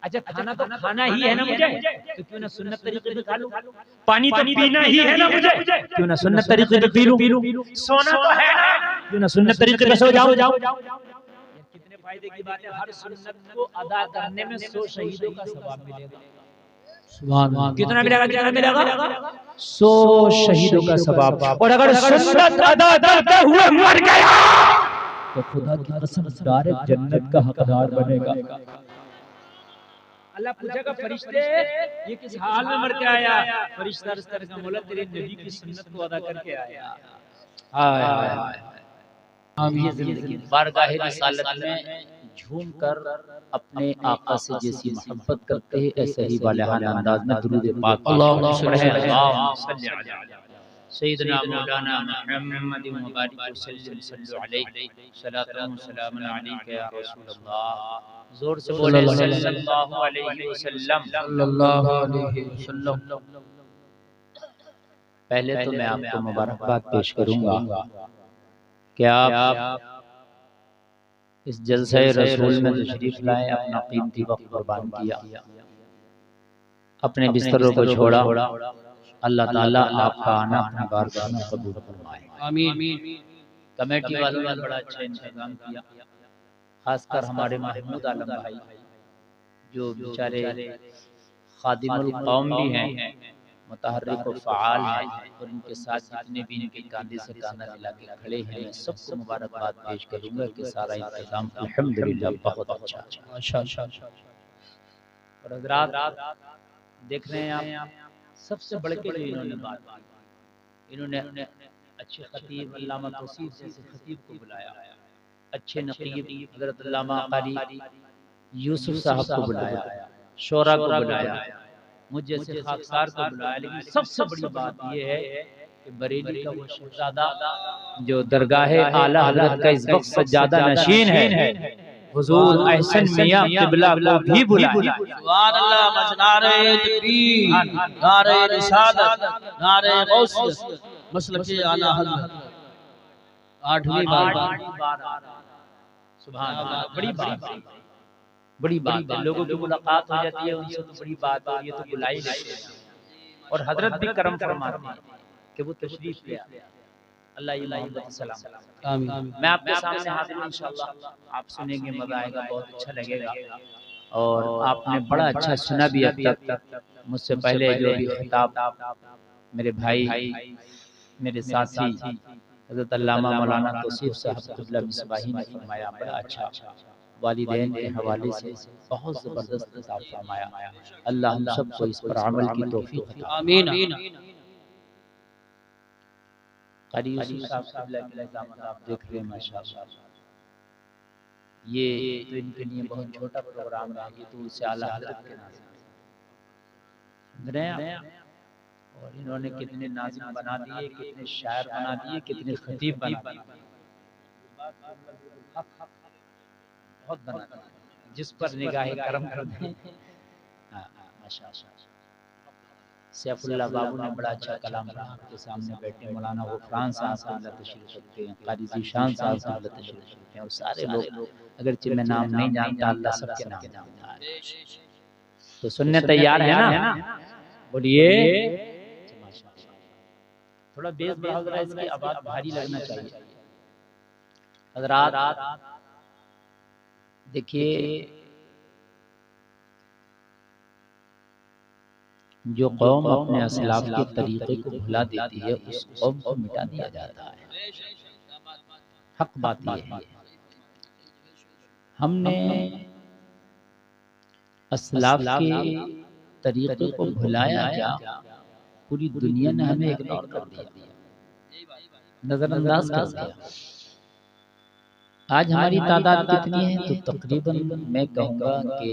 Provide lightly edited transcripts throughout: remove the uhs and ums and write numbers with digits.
अच्छा खाना तो खाना ही है ना मुझे, तो क्यों ना सुन्नत तरीके से खा लूं। पानी तो पीना ही है ना मुझे, क्यों ना सुन्नत तरीके से पी लूं। सोना तो है ना, क्यों ना सुन्नत तरीके से सो जाओ। कितने फायदे की बात है। हर सुन्नत को अदा करने में 100 शहीदों का सवाब मिलेगा। सुभान अल्लाह। कितना मिलेगा, कितना मिलेगा? 100 शहीदों का सवाब। और अगर सुन्नत अदा करते हुए मर गया तो खुदा की कसम डायरेक्ट जन्नत का हकदार बनेगा। अल्लाह पूछेगा फरिश्ते ये किस हाल में मर के आया? फरिश्ता अर्ज करेगा मौला तेरे नबी की सुन्नत को अदा करके आया। हाय हाय। ये जिंदगी बारगाह रिसालत में झूम कर अपने आका से जैसी मोहब्बत करते हैं ऐसे ही वालेहाना अंदाज में दुरूद पाक अल्लाहुम्मा सल्ली अला सय्यिदना मौलाना मुहम्मद व बारिक वसल्लम सल्लु अलैहि सलातun सलामुन अलैका या रसूल अल्लाह। जोर से बोले सल्लल्लाहु अलैहि वसल्लम। सल्लल्लाहु अलैहि वसल्लम। पहले तो मैं आपको मुबारकबाद पेश करूंगा कि आप इस जलसे रसूल में तशरीफ लाए, अपना कीमती वक्त कुर्बान किया, अपने बिस्तरों को छोड़ा। अल्लाह ताला आपका आना अपनी बारगाह में कबूल फरमाए, आमीन। कमेटी वालों ने बड़ा अच्छा इंतजाम किया, खासकर हमारे महमूद आलम भाई जो बेचारे खादिमुल कौम भी हैं, मुतहर्रिक व फ़आल हैं, और इनके साथ जितने भी इनके कांधे से कांधा मिला के खड़े हैं, मैं सबको मुबारकबाद पेश करूंगा कि सारा इंतजाम अल्हम्दुलिल्लाह बहुत अच्छा माशाअल्लाह। और हज़रात देख रहे हैं आप, सबसे बढ़ के जो इन्होंने बात की, इन्होंने अच्छे खतीब अल्लामा तौसीफ जैसे खतीब को बुलाया, अच्छे नक़ीब हज़रत अल्लामा क़ारी यूसुफ साहब को बुलाया, शोरा को बुलाया, मुझ जैसे खाकसार को बुलाया। लेकिन सबसे बड़ी बात यह है कि बरेली का वो शहजादा जो दरगाह आला हज़रत का इस वक्त सज्जादा नशीन है, हुजूर अहसन मियां क़िबला को भी बुलाया। सुभान अल्लाह। नारे तकबीर, नारे रिसालत, नारे गौसियत, मसलके आला हज़रत। 8वीं बार। सुभान अल्लाह। बड़ी बात है। लोगों की मुलाकात हो जाती है उनसे तो बड़ी बात है, ये तो बुला ही लेते हैं। और हजरत भी करम फरमाते हैं कि वो तशरीफ ले आए। अल्लाह ये मोहब्बत सलाम आमीन। मैं आपके सामने हाजिर हूं इंशाअल्लाह। आप सुनेंगे, मजा आएगा, बहुत अच्छा लगेगा। और आपने बड़ा अच्छा सुना भी अब तक। मुझसे पहले जो भी खिताब मेरे भाई, मेरे साथी हज़रत अल्लामा मौलाना तौसीफ साहब क़िबला मिसबाही ने फरमाया, बड़ा अच्छा वालिदैन के हवाले से बहुत ज़बरदस्त खिताब फरमाया। अल्लाह हम सबको इस पर अमल की तौफीक अता आमीन। क़ारी यूसुफ साहब क़िबला के निज़ामत आप देख रहे हैं माशाअल्लाह। ये तो इनके लिए बहुत छोटा प्रोग्राम है, ये तो उससे आला हज़रत के नाज़ और इन्होंने कितने नाज़िम बना दिए, कितने शायर बना दिए, कितने खतीब बना दिए, बहुत बना दिए, जिस पर निगाहे करम कर दें। माशाअल्लाह। सैफुल्लाह बाबू ने बड़ा अच्छा कलाम रहा, आपके सामने बैठे मौलाना ग़ुफ़रान साहब तशरीफ़ रखते हैं, क़ारी ज़ीशान साहब तशरीफ़ रखते हैं, और सारे लोग अगरचे मैं नाम नहीं जानता, अल्लाह सबके नाम जानता है। तो सुनने तैयार है ना? बोलिए। थोड़ा बेस बढ़ाओ जरा, इसकी आवाज भारी लगना चाहिए। हज़रात देखिए, जो कौम अपने असलाफ के तरीके को भुला देती है, उस कौम को मिटा दिया जाता है। हक बात यह है, हमने असलाफ के तरीके को भुलाया क्या, पूरी दुनिया ने हमें इग्नोर कर दिया, नजरअंदाज कर दिया। आज हमारी तादाद कितनी है? तो तकरीबन मैं कहूँगा कि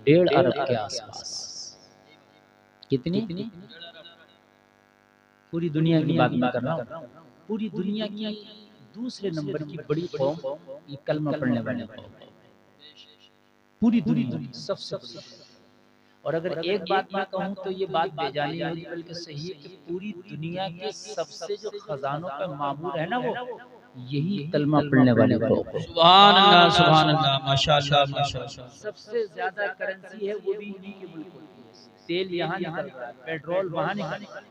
1.5 अरब के आसपास। कितनी? पूरी दुनिया की बात मैं कर रहा हूँ। पूरी दुनिया की दूसरे नंबर की बड़ी कौम ये कलमा पढ़ने वाली कौम, पूरी दुनिया सबसे बड़ी। और अगर एक बात मैं कहूँ तो ये बात बेजानी होगी, बल्कि सही है कि पूरी दुनिया के सबसे जो खजानों का मामूर है ना, वो यही कलमा पढ़ने वाले को। सुभान अल्लाह माशाअल्लाह माशाअल्लाह। सबसे ज्यादा करेंसी है वो भी इन्हीं के मुल्क होती है। तेल यहाँ निकल रहा है, पेट्रोल वहाँ निकल रहा है,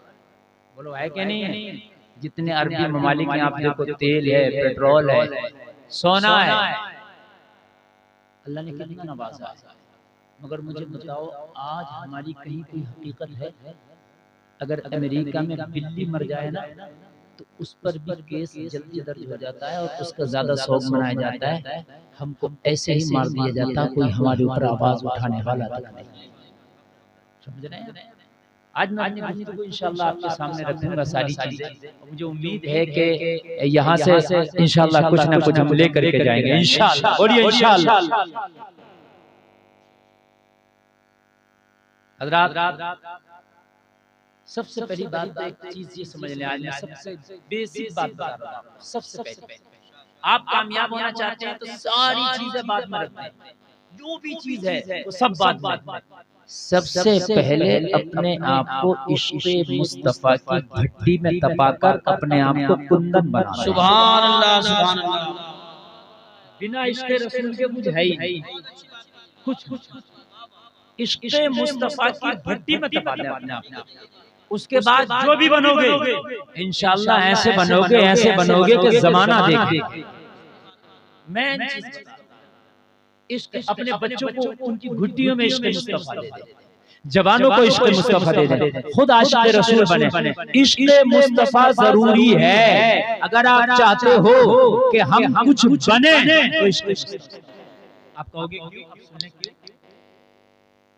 बोलो है कि नहीं? जितने अरबी ममालिक में आप देखो तेल है, पेट्रोल है, सोना है, अल्लाह ने कितना नवाजा है। मगर मुझे बताओ आज हमारी कहीं कोई हकीकत है? अगर अमेरिका में बिल्ली मर जाए ना तो उस पर भी केस जल्दी दर्ज हो जाता है और उसका ज्यादा शौक मनाया जाता है। हमको ऐसे ही मार दिया जाता है, कोई हमारे ऊपर आवाज उठाने वाला तक नहीं। समझ रहे हैं? आज मैं अपनी गुफ्तगू को इंशाल्लाह आपके सामने रखूंगा सारी चीजें। मुझे उम्मीद है कि यहाँ से इंशाल्लाह कुछ ना कुछ हम लेकर के जाएंगे इंशाल्लाह। बोलिए इंशाल्लाह। हज़रात सबसे पहली बात तो एक चीज ये समझ लें, आज मैं सबसे बेसिक बात बता रहा हूं। सबसे पहले आप कामयाब होना चाहते हैं तो सारी चीजें बाद में रखते हैं, जो भी चीज है वो सब बाद में। सबसे पहले अपने आप को इश्क़ मुस्तफा की भट्टी में तपाकर अपने आप को कुंदन बना। सुभान अल्लाह सुभान अल्लाह। बिना इश्क़ रसूल के कुछ है ही कुछ इश्क़ मुस्तफा की भट्टी में तपा दें अपने आप को। उसके बाद जो भी बनोगे इंशाल्लाह ऐसे बनोगे कि जमाना देखे। मैं इश्क़ अपने बच्चों को उनकी घुट्टियों में इश्क़ मुस्तफा दे दे, जवानों को इश्क़ मुस्तफा दे दे, खुद आशिक़ रसूल बने। इश्क़ मुस्तफा जरूरी है। अगर आप चाहते हो कि हम कुछ बने तो इश्क़। आप कहोगे क्यों?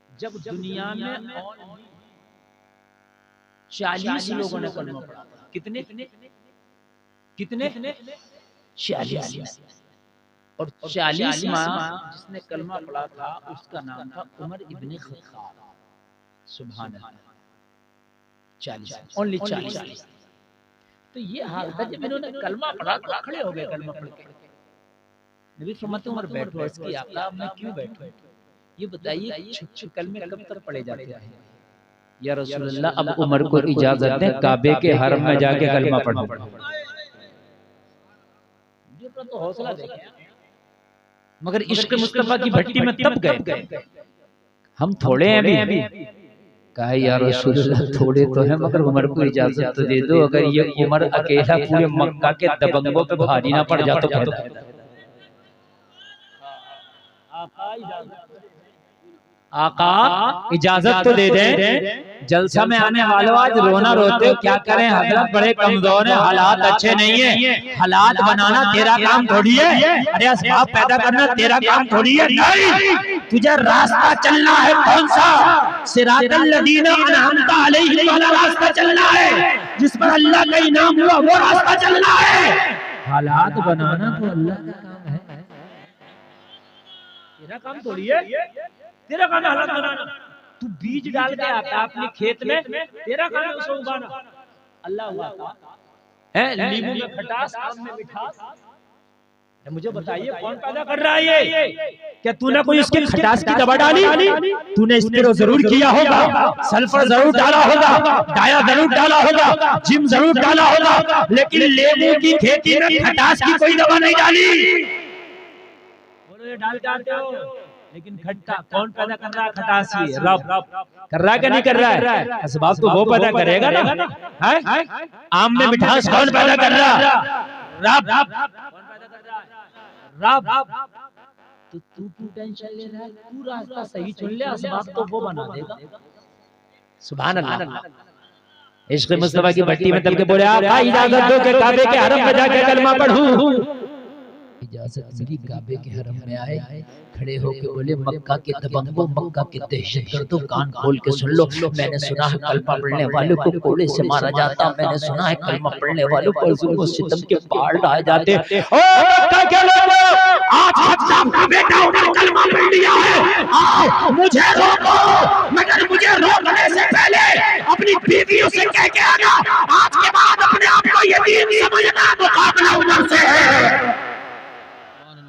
जब दुनिया में 40 लोगों ने कलमा पढ़ा, कितने 40, और 40 माह जिसने कलमा पढ़ा था उसका नाम था उमर इब्ने खत्ताब। सुभान अल्लाह। 40 ओनली 40। तो ये हाल था जब इन्होंने कलमा पढ़ा तो खड़े हो गए कलमा पढ़ के। नबी फरमाते उमर बैठो। अर्ज़ की आका मैं क्यों बैठूं? ये बताइए छुप कलमे कब तक पढ़े जाते हैं? या रसूलल्लाह अब उमर को इजाजत दें काबे के हरम में जाके कलमा पढ़ो। तो हौसला देखें। मगर इश्क़ मुस्तफा की भट्टी में तब गए। हम थोड़े हैं अभी। कहा या रसूलल्लाह थोड़े तो हैं मगर उमर को इजाजत तो दे दो। अगर ये उमर अकेला पूरे मक्का के दबंगों पे भारी ना पड़ जा तो आका इजाजत तो दे दें। जलसा में आने वालों आज रोना रोते हो, क्या करें हजरत बड़े कमजोर हैं, हालात अच्छे नहीं है। हालात बनाना तेरा काम थोड़ी है, अरे असबाब पैदा करना तेरा काम थोड़ी है। नहीं, तुझे रास्ता चलना है। कौन सा? सिरातल लदीना अनअमता अलैहिम वाला रास्ता चलना है, जिस पर अल्लाह का इनाम हुआ वो रास्ता चलना है। हालात बनाना तो अल्लाह का काम है, तेरा काम थोड़ी है। तेरा काम हालात बनाना। तू बीज डाल के आता अपने खेत में, तेरा काम है उसे उगाना। अल्लाह हुआ है नींबू में खटास, आम में मिठास। मुझे बताइए कौन पैदा कर रहा है ये? क्या तूने कोई उसके खटास की दवा डाली? तूने स्प्रे जरूर किया होगा, सल्फर जरूर डाला होगा, डाया जरूर डाला होगा, जिम जरूर डाला होगा, लेकिन लेमू की खेती में खटास की कोई दवा नहीं डाली। बोलो ये डाल जाते हो, लेकिन खट्टा कौन पैदा कर रहा है? खटास ही रब कर रहा है कि नहीं कर रहा है? असबाब तो वो पैदा करेगा ना, है? आम में मिठास कौन पैदा कर रहा है? रब। कौन पैदा कर रहा है? रब। तो तू क्यों टेंशन ले रहा है? तू रास्ता सही चुन ले, असबाब तो वो बना देगा। सुभान अल्लाह। इश्क़ मुस्तफा की भट्टी में तब के बोले आका इजाजत दो कि काबे के हरम में जाके कलमा पढ़ूं। इजाजत मेरी काबे के हरम में आए, खड़े होके बोले मक्का के दबंगों, मक्का के दहशतगर्दों, कान खोल के सुन लो। मैंने सुना है कलमा पढ़ने वालों को कोड़े से मारा जाता, मैंने सुना है कलमा पढ़ने वालों को जुल्म सितम के पहाड़ ढाए जाते। ओ मक्का के लोगों, आज खत्ताब का बेटा उमर कलमा पढ़ लिया है, आओ मुझे रोको। मगर मुझे रोकने से पहले अपनी बीवियों से कह के आना, आज के बाद अपने आप को यतीम समझना, मुकाबला उमर से है।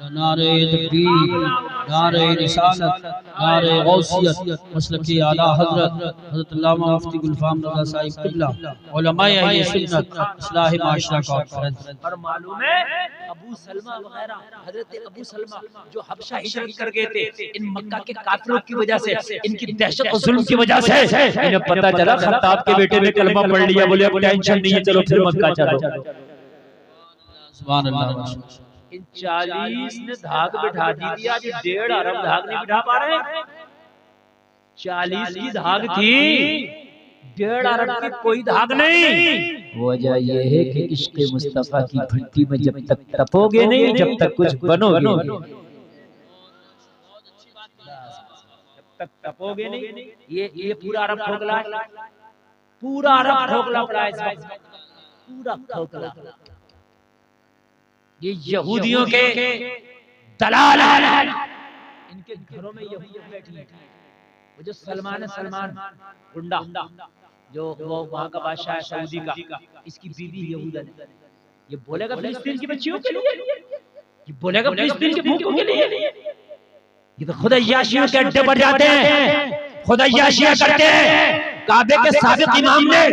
नारे तकबीर। नारे रिसालत, नारे गौसियत, मसलक आला हजरत हजरत अल्लामा मुफ्ती गुलफाम रज़ा साहिब किबला, उलमाए अहले सुन्नत, इस्लाह माशरा कॉन्फ्रेंस। और मालूम है अबू सलमा वगैरह, हजरत अबू सलमा जो हबशा हिजरत कर गए थे इन मक्का के काफिरों की वजह से, इनकी दहशत और जुल्म की वजह से इन्हें पता चला खत्ताब के बेटे ने कलमा पढ़ लिया, बोले अब टेंशन नहीं है, चलो फिर मक्का चलो। सुभान अल्लाह। इन 40 ने धाक बिठा दी थी, आज 1.5 अरब धाक नहीं बिठा पा रहे। 40 की धाक थी, 1.5 अरब की कोई धाक नहीं। वजह यह है कि इश्क मुस्तफा की भट्टी में जब तक तपोगे नहीं, जब तक कुछ बनोगे नहीं, जब तक तपोगे नहीं। ये पूरा अरब खोखला है, पूरा अरब खोखला पड़ा है इस वक्त, पूरा खोखला। ये यहूदियों के दलाल हैं, इनके घरों में यहूदियां बैठी हैं। वो जो सलमान गुंडा जो वो वहाँ का बादशाह है सऊदी का, इसकी बीवी यहूदन है। ये बोलेगा फिलिस्तीन की बच्चियों के लिए, ये बोलेगा फिलिस्तीन के भूखों के लिए। ये तो खुद अय्याशियों के अड्डे पर जाते हैं, खुद अय्याशियां करते हैं। काबे के साबिक इमाम ने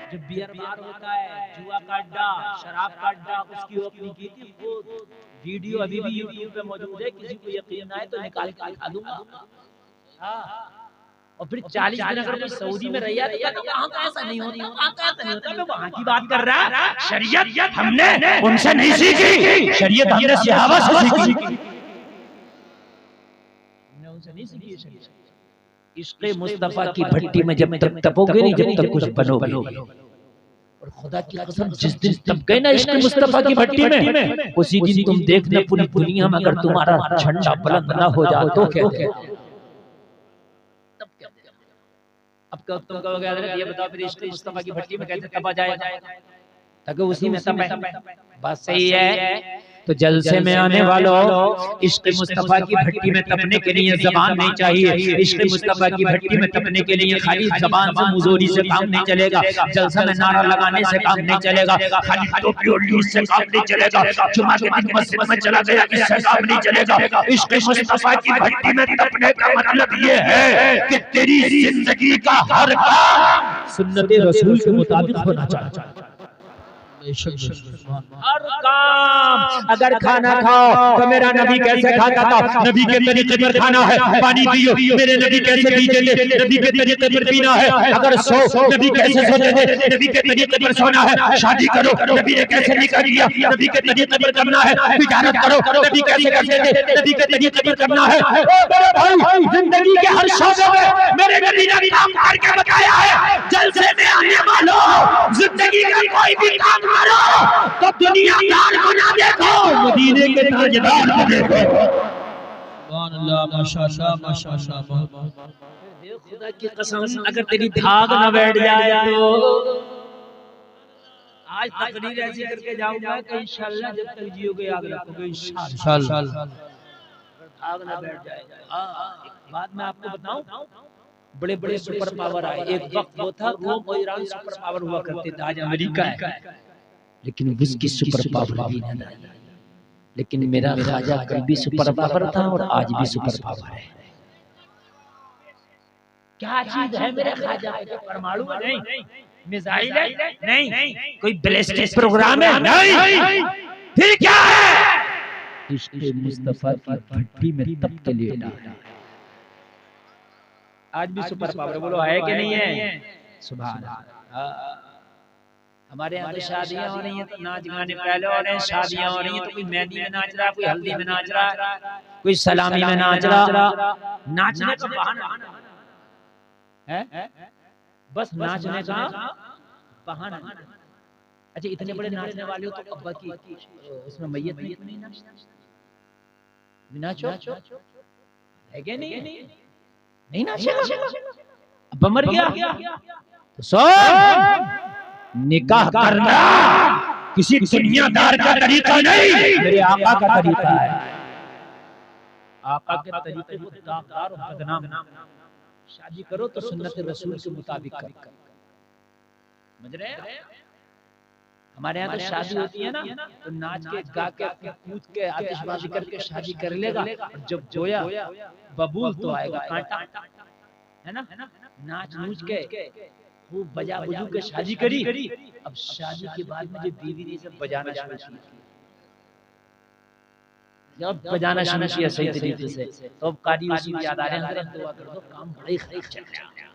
जो बियर बार होता है, जुआ का अड्डा, शराब का अड्डा, उसकी ओपनिंग की थी। वो वीडियो अभी भी यूट्यूब पे मौजूद है, किसी को यकीन ना है तो निकाल के दिखा दूंगा। हाँ, और फिर 40 दिन अगर कोई सऊदी में रह तो वहाँ का ऐसा नहीं होता, वहाँ का ऐसा नहीं होता। मैं वहाँ की बात कर रहा, शरीयत हमने उनसे नहीं सीखी, शरीयत हमने सहाबा से सीखी, हमने उनसे नहीं सीखी शरीयत। इश्क़ मुस्तफा की भट्टी में जब तक तपोगे नहीं, जब तक कुछ बनोगे नहीं। और खुदा की कसम जिस दिन तप गए ना इश्क़ मुस्तफा की भट्टी में, उसी दिन तुम देखना पूरी दुनिया में अगर तुम्हारा झंडा बुलंद ना हो जाए तो क्या अब तुम कहोगे ये बताओ फिर इश्क़ मुस्तफा की भट्टी में कैसे तपा जाएगा, ताकि उसी में तपे। बात सही है। तो जलसे में आने वालों, इश्क़ मुस्तफा की भट्टी में तपने के लिए ज़बान नहीं चाहिए। इश्क़ मुस्तफा की भट्टी में तपने के लिए खाली ज़बान से मुज़ोरी से काम नहीं चलेगा, जलसा में नारा लगाने से काम नहीं चलेगा, खाली टोपी और लीड से काम नहीं चलेगा, जुमा के दिन मस्जिद में चला गया इससे काम नहीं चलेगा। इश्क़ मुस्तफा की भट्टी में तपने का मतलब ये है कि तेरी जिंदगी का हर काम सुन्नत रसूल के मुताबिक होना चाहिए। हर काम, अगर खाना खाओ तो मेरा नबी कैसे खाता था, नबी के तरीके पर खाना है। पानी पियो, मेरे नबी कैसे पीते थे, नबी के तरीके पर पीना है। अगर सो, नबी कैसे सोते थे, नबी के तरीके पर सोना है। शादी करो, नबी ने कैसे निकाह किया, नबी के तरीके पर करना है। तिजारत करो, नबी कैसे करते थे, नबी के तरीके पर करना है। मेरे भाई, जिंदगी के हर शोबे में मेरे नबी ने काम करके बताया है। जलसे में आने वालों, जिंदगी का कोई भी काम तो दुनियादार को ना देखो, मदीने के ताजदार को देखो। सुभान अल्लाह, माशाअल्लाह माशाअल्लाह। खुदा की कसम अगर तेरी धाग ना बैठ जाए तो आज तकरीर ऐसी करके जाऊंगा कि इंशाअल्लाह जब तक जियोगे याद रखोगे इंशाअल्लाह। धाग ना बैठ जाए। एक बात मैं आपको बताऊं, बड़े बड़े सुपर पावर आए। एक वक्त वो था रोम और ईरान सुपर पावर हुआ करते थे, आज अमेरिका है, लेकिन उसकी सुपर पावर भी नहीं है। लेकिन मेरा ख्वाजा कल भी सुपर पावर था और आज भी सुपर पावर है। क्या चीज है मेरे ख्वाजा पे? परमाणु है? नहीं। मिसाइल है? नहीं। कोई बैलिस्टिक प्रोग्राम है? नहीं। फिर क्या है? इश्क़ मुस्तफा की भट्टी में तप के लिए डाला। आज भी सुपर पावर बोलो है कि नहीं है? सुभान अल्लाह। हमारे यहाँ तो शादियां हो रही हैं तो नाच गाने पहले हो रहे हैं। शादियां हो रही हैं तो कोई मेहंदी में नाच रहा, कोई हल्दी में नाच रहा, कोई सलामी में नाच रहा। नाचने का बहाना है, बस नाचने का बहाना। अच्छा, इतने बड़े नाचने वाले हो तो अब्बा की उसमें मैयत में नहीं नाचो है क्या? नहीं नाचेगा, अब्बा मर गया तो सब निकाह करना किसी दुनियादार का तरीका नहीं, मेरे आका का तरीका है। आका के तरीके को दागदार और बदनाम। शादी करो तो सुन्नत रसूल के मुताबिक करो, समझ रहे हैं? हमारे यहाँ तो शादी होती है ना, तो नाच के गा के कूद के आतिशबाजी करके शादी कर लेगा, और जब जोया बबूल तो आएगा कांटा, है ना। नाच नूच के खूब बजा बजू के शादी करी, अब शादी के बाद में जो बीवी ने सब बजाना शुरू किया, जब बजाना शुरू किया सही तरीके से, तो अब कारी उसी में याद आ रहे हैं, दुआ कर दो काम बड़े खराब चल रहा है,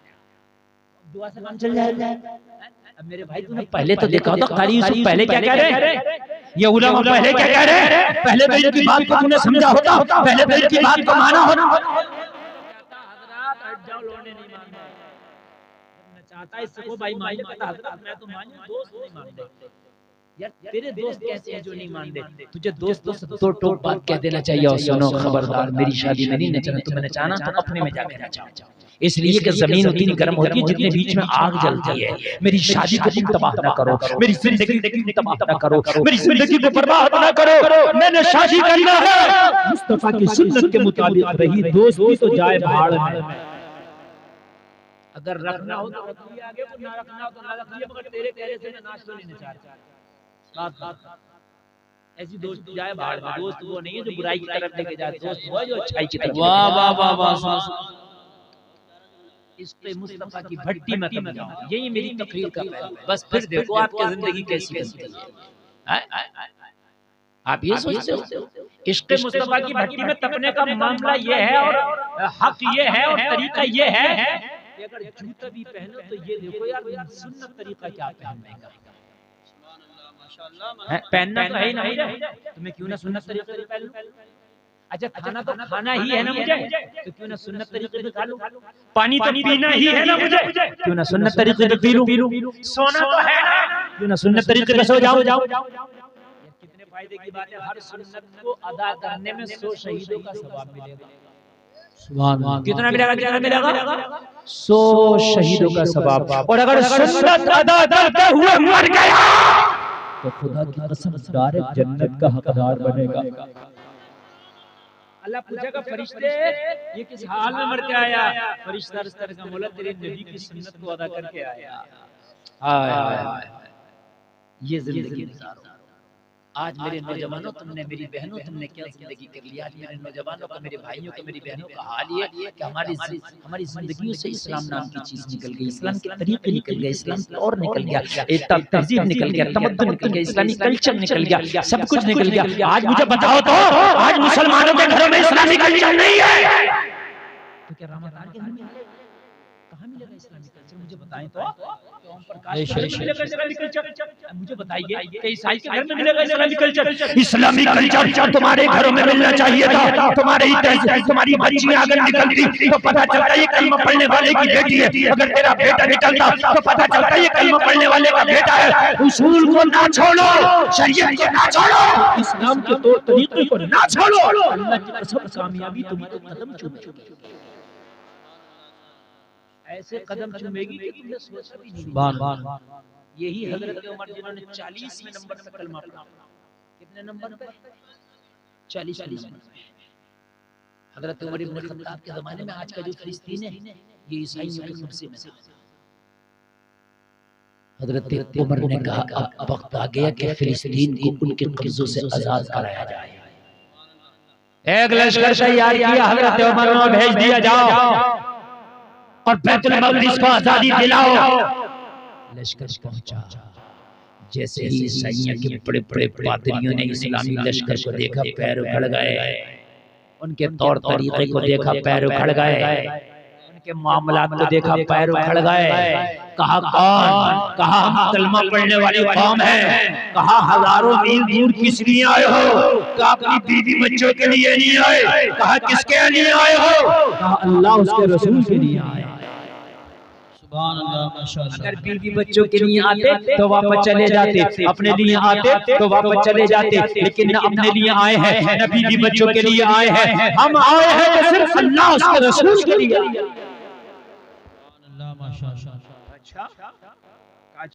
दुआ से काम चल जाएगा। अब मेरे भाई तूने पहले तो देखा होता कारी यूसुफ पहले क्या कह रहे हैं, ये उलमा पहले क्या कह रहे हैं, पहले तो इनकी बात को तूने समझा होता, पहले तो इनकी बात को माना होता। हजरत हट जाओ, लौंडे नहीं मानना, मैं चाहता इससे को भाई मान लेता, हजरत मैं तो मानूं, दोस्त नहीं मानते यार, तेरे दोस्त कैसे हैं जो नहीं मानते, तुझे दोस्तों से दो टोक बात कह देना चाहिए, और सुनो खबरदार मेरी शादी में नहीं नचना, तुम्हें नचाना तो अपने में जाके नचाओ, इसलिए कि जमीन उतनी गर्म होती है जितने बीच में आग जलती है। मेरी शादी को तुम तबाह ना करो, मेरी जिंदगी को तबाह ना करो, मेरी जिंदगी को बर्बाद ना करो, मैंने शादी करना है मुस्तफा की सुन्नत के मुताबिक, रही दोस्ती तो जाए भाड़ में। अगर रखना हो तो रख लिया आगे, को ना रखना हो तो ना रख लिया, मगर तेरे कहने से नाच तो नहीं नचा रहा। ऐसी दोस्त जाए भाड़ में, दोस्त वो नहीं है जो बुराई की तरफ लेके जाए, दोस्त वो है जो अच्छाई की तरफ। वाह वाह वाह वाह, इस पे मुस्तफा की भट्टी में तब जाओ, यही मेरी तकरीर का पहलू है। बस फिर देखो आपकी जिंदगी कैसी बनती है। आप ये सोचते हो इश्क़ मुस्तफा की भट्टी में तपने का मामला ये है, और हक ये है, और तरीका ये है कि अगर जूता भी पहनो तो ये देखो यार सुन्नत तरीका क्या पहनने का, पहनना तो है ही ना मुझे, तुम्हें क्यों ना सुन्नत तरीके से पहन लूं। अच्छा खाना तो खाना ही है ना मुझे, तो क्यों ना सुन्नत तरीके से खा लूं। पानी तो पीना ही है ना मुझे, क्यों ना सुन्नत तरीके से पी लूं। सोना तो है ना, क्यों ना सुन्नत तरीके से सो जाऊं। कितने फायदे की बात है, हर सुन्नत को अदा करने में 100 शहीदों का सवाब मिलेगा। सुभान अल्लाह, कितना मिलेगा, कितना मिलेगा, 100 शहीदों का सवाब। और अगर सुन्नत अदा करते हुए मर गया तो खुदा की कसम डायरेक्ट जन्नत का हकदार बनेगा। अल्लाह पूछेगा फरिश्ते ये किस हाल में मर के आया, फरिश्ता इस तरह का मौला तेरे नबी की सुन्नत को अदा करके आया। ये जिंदगी गुजारो। आज मेरे नौजवानों, तुमने मेरी बहनों, तुमने क्या जिंदगी कर ली। आज मेरे नौजवानों का, मेरे भाइयों का, मेरी बहनों का हाल ये कि हमारी जिंदगियों से इस्लाम नाम की चीज निकल गई, इस्लाम के तरीके निकल गए, इस्लाम और निकल गया, तहजीब निकल गया, तमद्दुन निकल गया, इस्लामी कल्चर निकल गया, सब कुछ निकल गया। आज मुझे बताओ तो, आज मुसलमानों के घरों में इस्लामी कल्चर नहीं है तो क्या रमजान के घर में कहाँ मिलेगा इस्लामी कल्चर, मुझे बताएं तो। मुझे बताइए कि ईसाई के घर में मिलेगा इस्लामी कल्चर? इस्लामी कल्चर तुम्हारे घरों में मिलना चाहिए था। तुम्हारी बच्चियां अगर निकलती तो पता चलता ये कलमा पढ़ने वाले की बेटी है, अगर तेरा बेटा निकलता तो पता चलता ये कलमा पढ़ने वाले का बेटा है। उसूल को ना छोड़ो, शरीयत को ना छोड़ो, इस्लाम के तौर तरीके को ना छोड़ो, अल्लाह की कसम कामयाबी तुम्हारे कदम चूमेगी, ऐसे कदम चूमेगी कि तुमने सोचा भी नहीं। यही हजरत उमर जिन्होंने 40वें नंबर पे कलमा पढ़ा, कितने नंबर पे, 40वें नंबर पे। हजरत उमर इब्न खत्ताब के जमाने में आज का जो फिलिस्तीन है ये ईसाइयों के कब्जे में था। हजरत उमर ने कहा अब वक्त आ गया कि फिलिस्तीन को उनके कब्जों से आजाद कराया जाए। एक लश्कर तैयार किया, हजरत उमर ने भेज दिया जाओ और बैतुल मक़दिस को आजादी दिलाओ। लश्कर पहुंचा, जैसे ही ईसाइयों के बड़े बड़े पादरियों ने इस्लामी लश्कर को देखा पैर उखड़ गए, उनके तौर तरीके को देखा पैर उखड़ गए, उनके मामलात को देखा पैर उखड़ गए। कहा कौन, कहा हम कलमा पढ़ने वाली कौम है, कहा हजारों मील दूर किस लिए आए हो, कहा अपनी बीवी बच्चों के लिए नहीं आए, कहा किसके लिए आए हो, कहा अल्लाह उसके रसूल के लिए आए। अगर बीवी बच्चों के लिए आते तो वापस चले जाते, अपने लिए आते तो वापस चले जाते, लेकिन न अपने लिए आए हैं न बीवी बच्चों के लिए आए हैं, हम आए हैं तो सिर्फ अल्लाह उसके रसूल के लिए। अच्छा